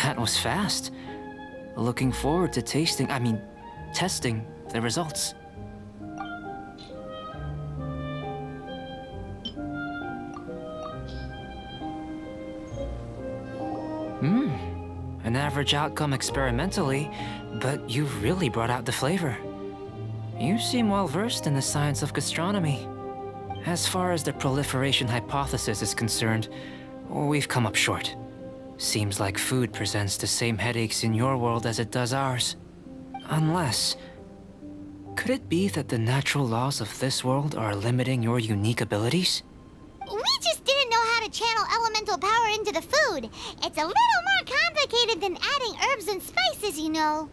That was fast. Looking forward to testing the results. An average outcome experimentally, but you've really brought out the flavor. You seem well versed in the science of gastronomy. As far as the proliferation hypothesis is concerned, we've come up short. Seems like food presents the same headaches in your world as it does ours. Unless... could it be that the natural laws of this world are limiting your unique abilities? We just didn't know how to channel elemental power into the food. It's a little more complicated than adding herbs and spices, you know.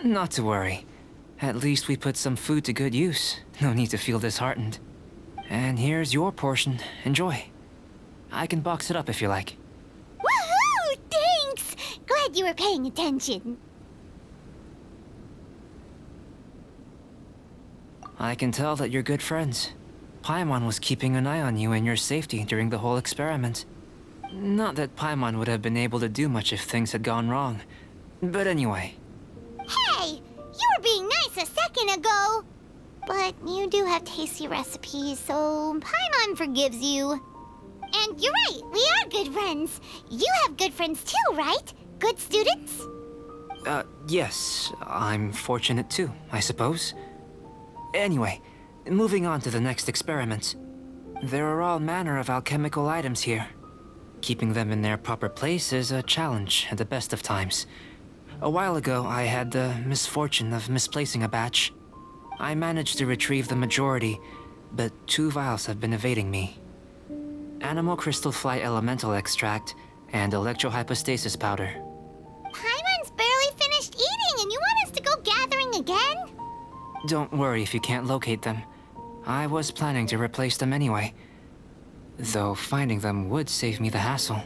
Not to worry. At least we put some food to good use. No need to feel disheartened. And here's your portion. Enjoy. I can box it up if you like. Woohoo! Thanks! Glad you were paying attention. I can tell that you're good friends. Paimon was keeping an eye on you and your safety during the whole experiment. Not that Paimon would have been able to do much if things had gone wrong. But anyway. Hey! You were being nice a second ago! But you do have tasty recipes, so Paimon forgives you. And you're right, we are good friends. You have good friends too, right? Good students? Yes. I'm fortunate too, I suppose. Anyway, moving on to the next experiment. There are all manner of alchemical items here. Keeping them in their proper place is a challenge at the best of times. A while ago, I had the misfortune of misplacing a batch. I managed to retrieve the majority, but 2 vials have been evading me. Animal crystal fly elemental extract and electrohypostasis powder. Paimon's barely finished eating and you want us to go gathering again? Don't worry if you can't locate them. I was planning to replace them anyway. Though finding them would save me the hassle.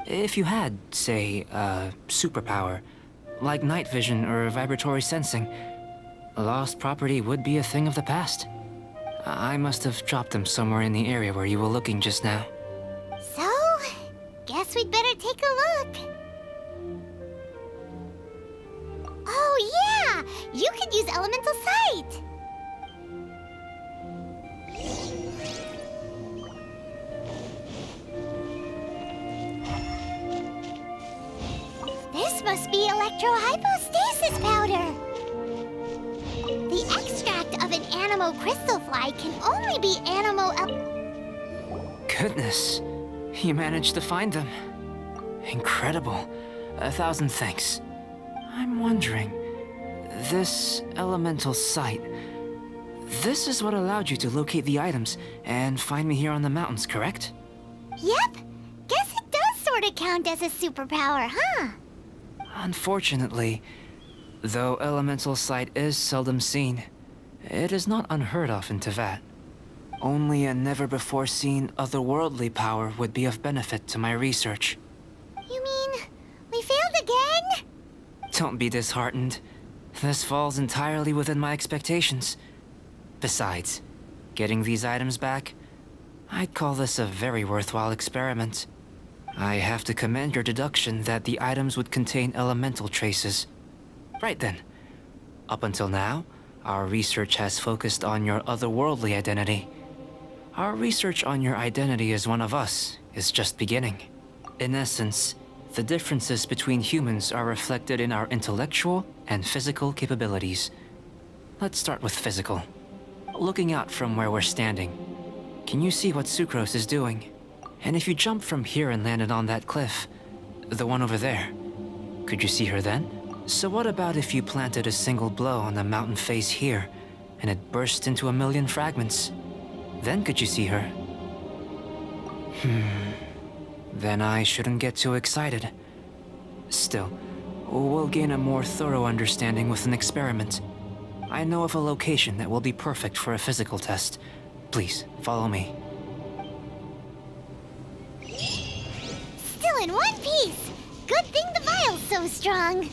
If you had, say, a superpower, like night vision or vibratory sensing, lost property would be a thing of the past. I must have dropped them somewhere in the area where you were looking just now. So, guess we'd better take a look. Oh yeah! You could use elemental sight! This must be electrohypostasis powder! The extract of an animo crystal fly can only be Goodness, you managed to find them. Incredible. 1,000 thanks. I'm wondering, this elemental sight, this is what allowed you to locate the items and find me here on the mountains, correct? Yep! Guess it does sort of count as a superpower, huh? Unfortunately, though elemental sight is seldom seen, it is not unheard of in Teyvat. Only a never-before-seen otherworldly power would be of benefit to my research. You mean, we failed again? Don't be disheartened. This falls entirely within my expectations. Besides, getting these items back, I'd call this a very worthwhile experiment. I have to commend your deduction that the items would contain elemental traces. Right then. Up until now, our research has focused on your otherworldly identity. Our research on your identity as one of us is just beginning. In essence, the differences between humans are reflected in our intellectual and physical capabilities. Let's start with physical. Looking out from where we're standing, can you see what Sucrose is doing? And if you jumped from here and landed on that cliff, the one over there, could you see her then? So what about if you planted a single blow on the mountain face here, and it burst into a million fragments? Then could you see her? Then I shouldn't get too excited. Still, we'll gain a more thorough understanding with an experiment. I know of a location that will be perfect for a physical test. Please, follow me. Still in one piece! Good thing the vial's so strong.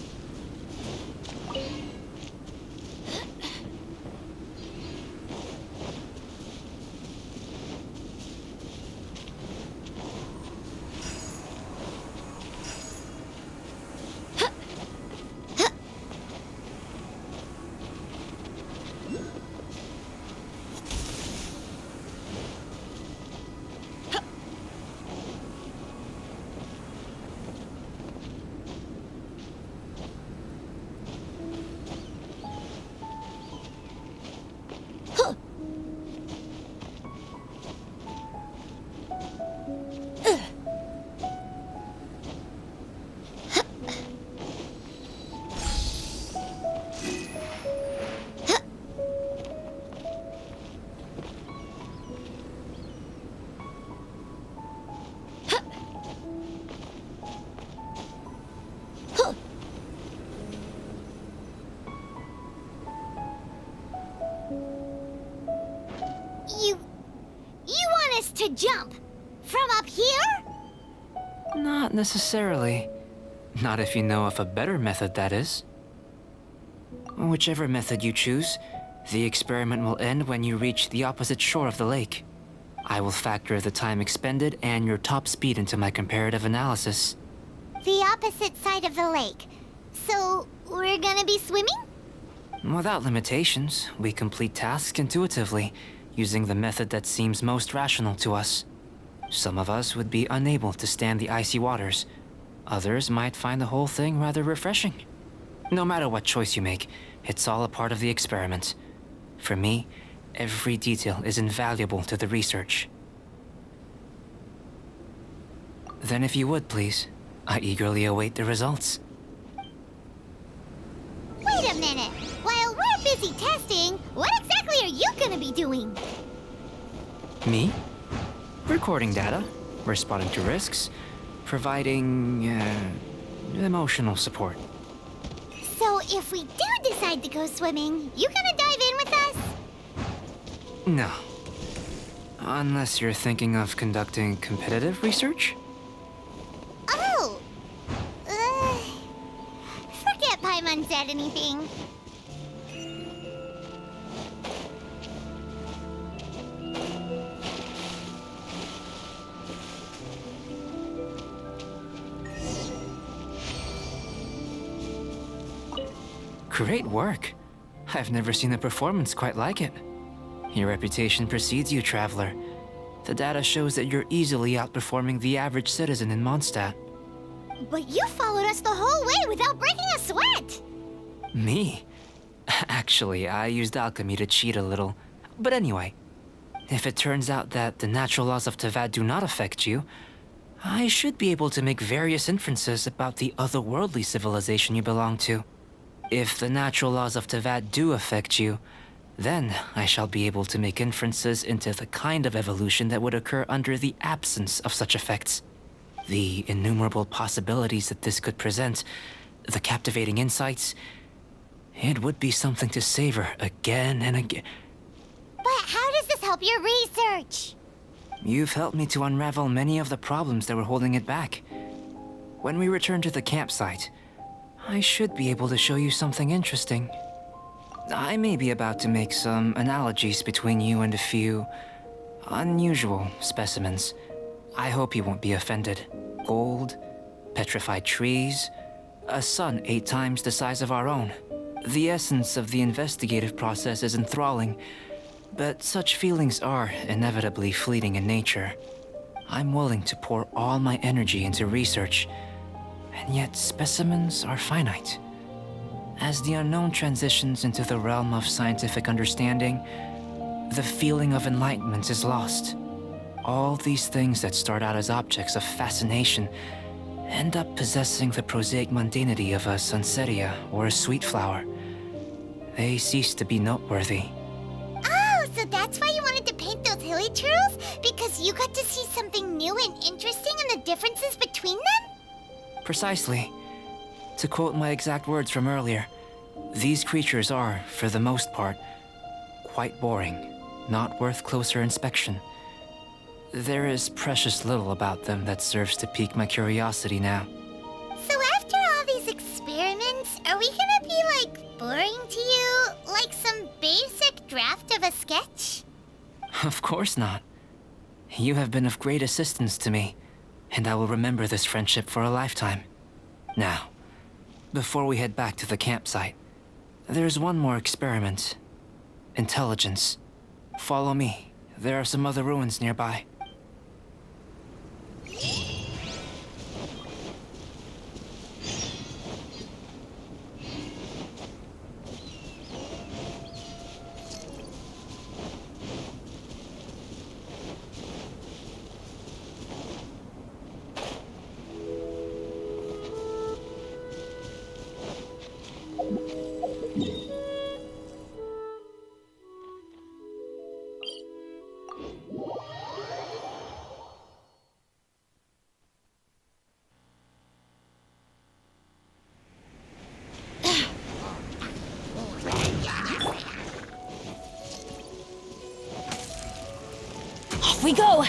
Not necessarily. Not if you know of a better method, that is. Whichever method you choose, the experiment will end when you reach the opposite shore of the lake. I will factor the time expended and your top speed into my comparative analysis. The opposite side of the lake. So, we're gonna be swimming? Without limitations, we complete tasks intuitively, using the method that seems most rational to us. Some of us would be unable to stand the icy waters. Others might find the whole thing rather refreshing. No matter what choice you make, it's all a part of the experiment. For me, every detail is invaluable to the research. Then if you would, please, I eagerly await the results. Wait a minute! While we're busy testing, what exactly are you gonna be doing? Me? Recording data, responding to risks, providing, emotional support. So if we do decide to go swimming, you gonna dive in with us? No. Unless you're thinking of conducting competitive research? Oh! Forget Paimon said anything. Great work. I've never seen a performance quite like it. Your reputation precedes you, Traveler. The data shows that you're easily outperforming the average citizen in Mondstadt. But you followed us the whole way without breaking a sweat! Me? Actually, I used alchemy to cheat a little. But anyway, if it turns out that the natural laws of Tavad do not affect you, I should be able to make various inferences about the otherworldly civilization you belong to. If the natural laws of Tavad do affect you, then I shall be able to make inferences into the kind of evolution that would occur under the absence of such effects. The innumerable possibilities that this could present, the captivating insights, it would be something to savor again and again. But how does this help your research? You've helped me to unravel many of the problems that were holding it back. When we return to the campsite, I should be able to show you something interesting. I may be about to make some analogies between you and a few unusual specimens. I hope you won't be offended. Gold, petrified trees, a sun 8 times the size of our own. The essence of the investigative process is enthralling, but such feelings are inevitably fleeting in nature. I'm willing to pour all my energy into research, and yet specimens are finite. As the unknown transitions into the realm of scientific understanding, the feeling of enlightenment is lost. All these things that start out as objects of fascination end up possessing the prosaic mundanity of a sunsetia or a sweet flower. They cease to be noteworthy. Oh, so that's why you wanted to paint those hilly turtles? Because you got to see something new and interesting and the differences between them? Precisely. To quote my exact words from earlier, these creatures are, for the most part, quite boring, not worth closer inspection. There is precious little about them that serves to pique my curiosity now. So after all these experiments, are we gonna be, like, boring to you? Like some basic draft of a sketch? Of course not. You have been of great assistance to me, and I will remember this friendship for a lifetime. Now, before we head back to the campsite, there's one more experiment. Intelligence. Follow me. There are some other ruins nearby. We go!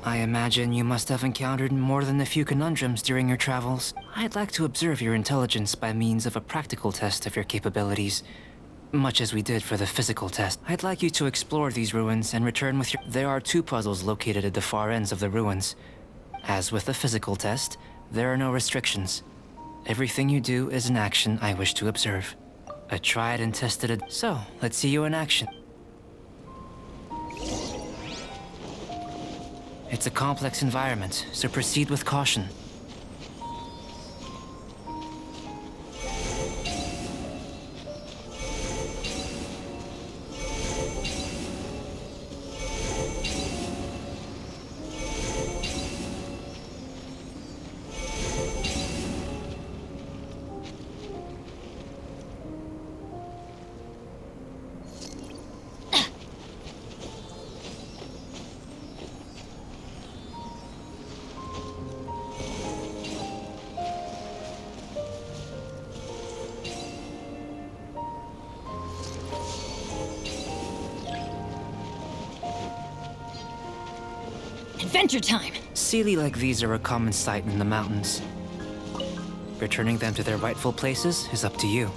I imagine you must have encountered more than a few conundrums during your travels. I'd like to observe your intelligence by means of a practical test of your capabilities, much as we did for the physical test. I'd like you to explore these ruins and return with your... There are 2 puzzles located at the far ends of the ruins. As with the physical test, there are no restrictions. Everything you do is an action I wish to observe. A tried and tested... So, let's see you in action. It's a complex environment, so proceed with caution. Adventure time! Sealy like these are a common sight in the mountains. Returning them to their rightful places is up to you.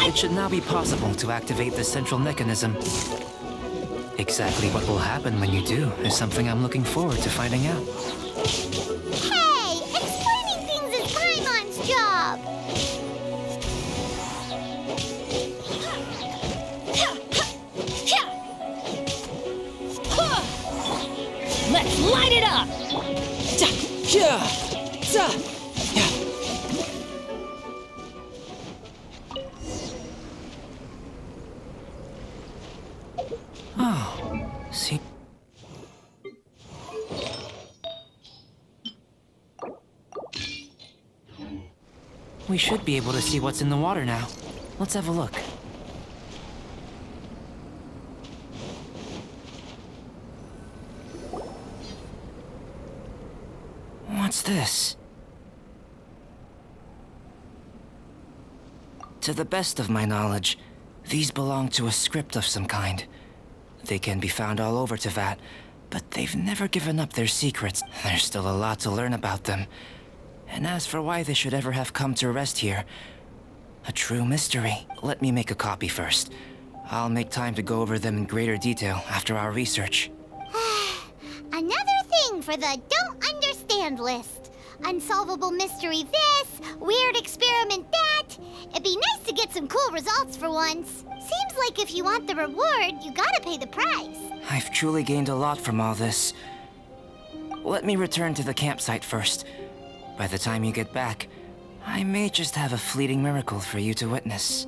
It should now be possible to activate the central mechanism. Exactly what will happen when you do is something I'm looking forward to finding out. Hey! Explaining things is Paimon's job! Let's light it up! Oh, see. We should be able to see what's in the water now. Let's have a look. What's this? To the best of my knowledge, these belong to a script of some kind. They can be found all over Teyvat, but they've never given up their secrets. There's still a lot to learn about them. And as for why they should ever have come to rest here, a true mystery. Let me make a copy first. I'll make time to go over them in greater detail after our research. Another thing for the don't understand list. unsolvable mystery this, weird experiment that. It'd be nice to get some cool results for once. Seems like if you want the reward, you gotta pay the price. I've truly gained a lot from all this. Let me return to the campsite first. By the time you get back, I may just have a fleeting miracle for you to witness.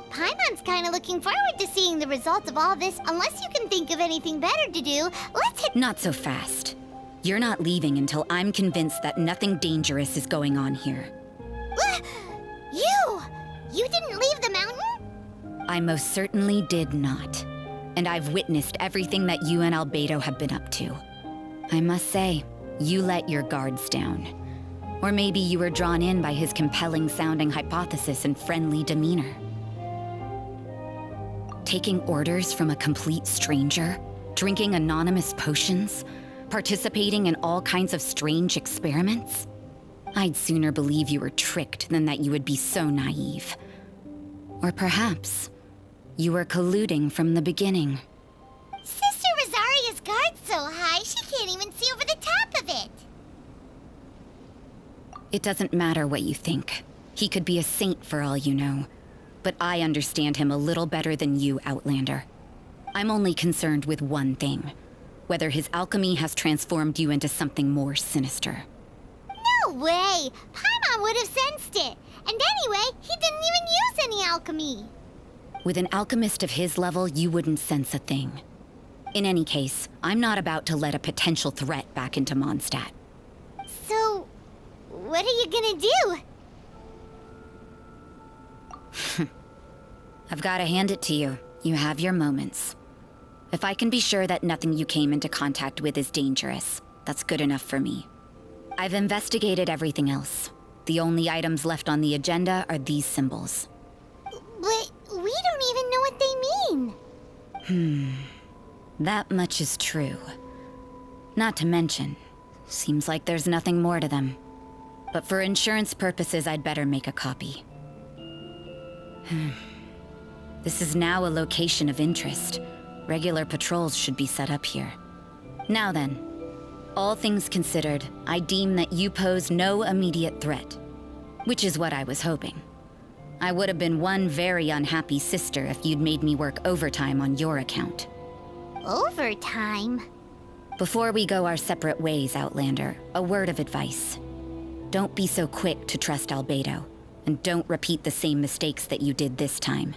Paimon's kinda looking forward to seeing the results of all this. Unless you can think of anything better to do, let's hit— Not so fast. You're not leaving until I'm convinced that nothing dangerous is going on here. You didn't leave the mountain? I most certainly did not. And I've witnessed everything that you and Albedo have been up to. I must say, you let your guards down. Or maybe you were drawn in by his compelling-sounding hypothesis and friendly demeanor. Taking orders from a complete stranger, drinking anonymous potions, participating in all kinds of strange experiments? I'd sooner believe you were tricked than that you would be so naive. Or perhaps you were colluding from the beginning. Sister Rosaria's guard's so high, she can't even see over the top of it. It doesn't matter what you think. He could be a saint for all you know. But I understand him a little better than you, Outlander. I'm only concerned with one thing. Whether his alchemy has transformed you into something more sinister. No way! Paimon would have sensed it. And anyway, he didn't even use any alchemy. With an alchemist of his level, you wouldn't sense a thing. In any case, I'm not about to let a potential threat back into Mondstadt. So, what are you gonna do? I've gotta hand it to you. You have your moments. If I can be sure that nothing you came into contact with is dangerous, that's good enough for me. I've investigated everything else. The only items left on the agenda are these symbols. But we don't even know what they mean. That much is true. Not to mention, seems like there's nothing more to them. But for insurance purposes, I'd better make a copy. This is now a location of interest. Regular patrols should be set up here. Now then, all things considered, I deem that you pose no immediate threat. Which is what I was hoping. I would have been one very unhappy sister if you'd made me work overtime on your account. Overtime? Before we go our separate ways, Outlander, a word of advice. Don't be so quick to trust Albedo, and don't repeat the same mistakes that you did this time.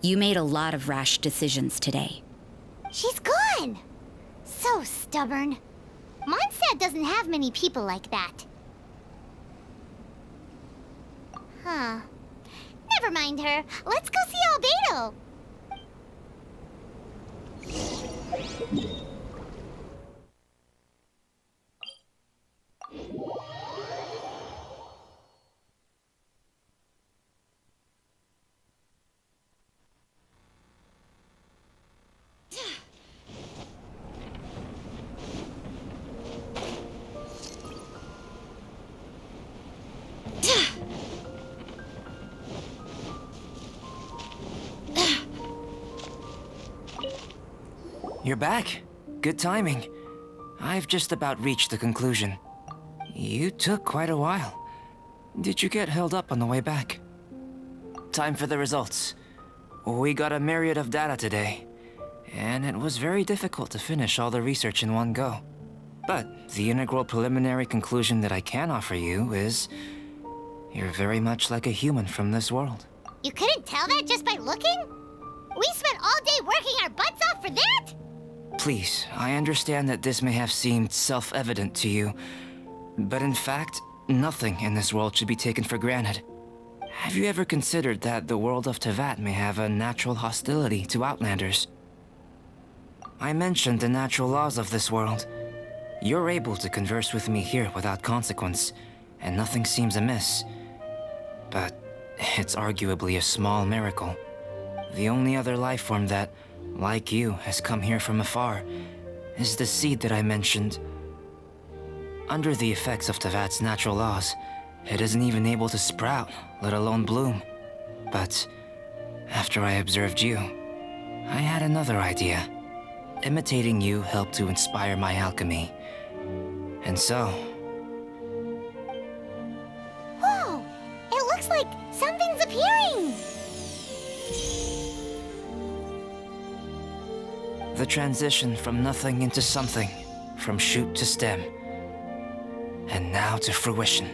You made a lot of rash decisions today. She's gone! So stubborn. Mondstadt doesn't have many people like that. Huh. Never mind her. Let's go see Albedo. You're back. Good timing. I've just about reached the conclusion. You took quite a while. Did you get held up on the way back? Time for the results. We got a myriad of data today, and it was very difficult to finish all the research in one go. But the integral preliminary conclusion that I can offer you is you're very much like a human from this world. You couldn't tell that just by looking? We spent all day working our butts off for that? Please, I understand that this may have seemed self-evident to you, but in fact, nothing in this world should be taken for granted. Have you ever considered that the world of Teyvat may have a natural hostility to Outlanders? I mentioned the natural laws of this world. You're able to converse with me here without consequence, and nothing seems amiss. But it's arguably a small miracle. The only other life form that, like you, has come here from afar is the seed that I mentioned. Under the effects of Teyvat's natural laws, it isn't even able to sprout, let alone bloom. But after I observed you, I had another idea. Imitating you helped to inspire my alchemy. And so... Whoa! It looks like something's appearing! The transition from nothing into something, from shoot to stem, and now to fruition.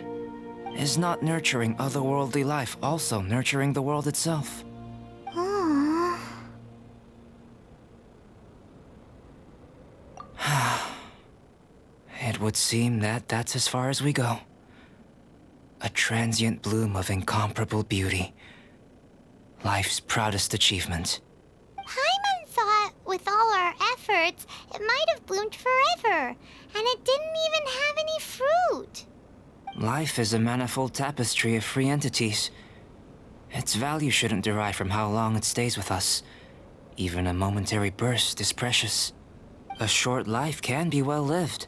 Is not nurturing otherworldly life also nurturing the world itself? Aww. It would seem that that's as far as we go. A transient bloom of incomparable beauty. Life's proudest achievement. Paimon thought, with all our efforts, it might have bloomed forever, and it didn't even have any fruit. Life is a manifold tapestry of free entities. Its value shouldn't derive from how long it stays with us. Even a momentary burst is precious. A short life can be well lived.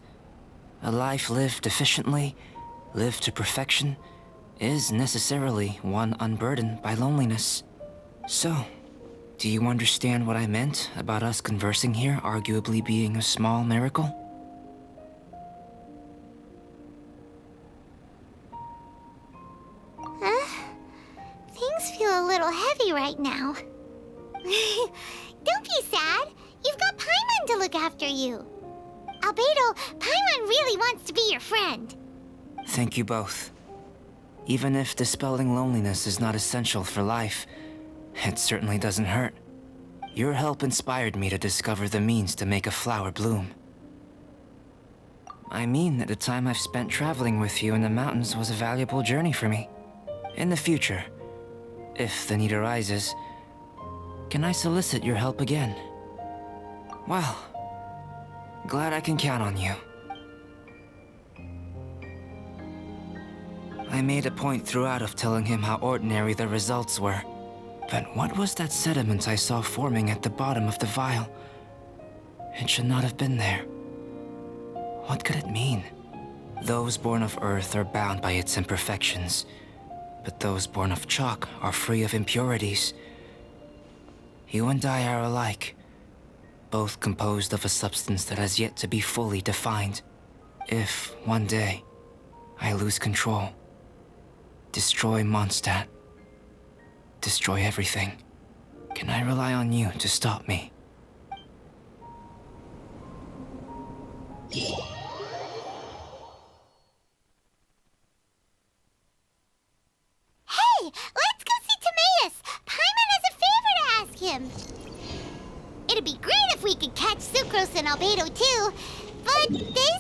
A life lived efficiently, lived to perfection, is necessarily one unburdened by loneliness. So, do you understand what I meant about us conversing here arguably being a small miracle? Things feel a little heavy right now. Don't be sad. You've got Paimon to look after you. Albedo, Paimon really wants to be your friend. Thank you both. Even if dispelling loneliness is not essential for life, it certainly doesn't hurt. Your help inspired me to discover the means to make a flower bloom. I mean that the time I've spent traveling with you in the mountains was a valuable journey for me. In the future, if the need arises, can I solicit your help again? Well, glad I can count on you. I made a point throughout of telling him how ordinary the results were. But what was that sediment I saw forming at the bottom of the vial? It should not have been there. What could it mean? Those born of Earth are bound by its imperfections, but those born of chalk are free of impurities. You and I are alike, both composed of a substance that has yet to be fully defined. If, one day, I lose control, destroy Mondstadt, destroy everything, can I rely on you to stop me? Hey, let's go see Timaeus. Paimon has a favor to ask him. It'd be great if we could catch Sucrose and Albedo too, but they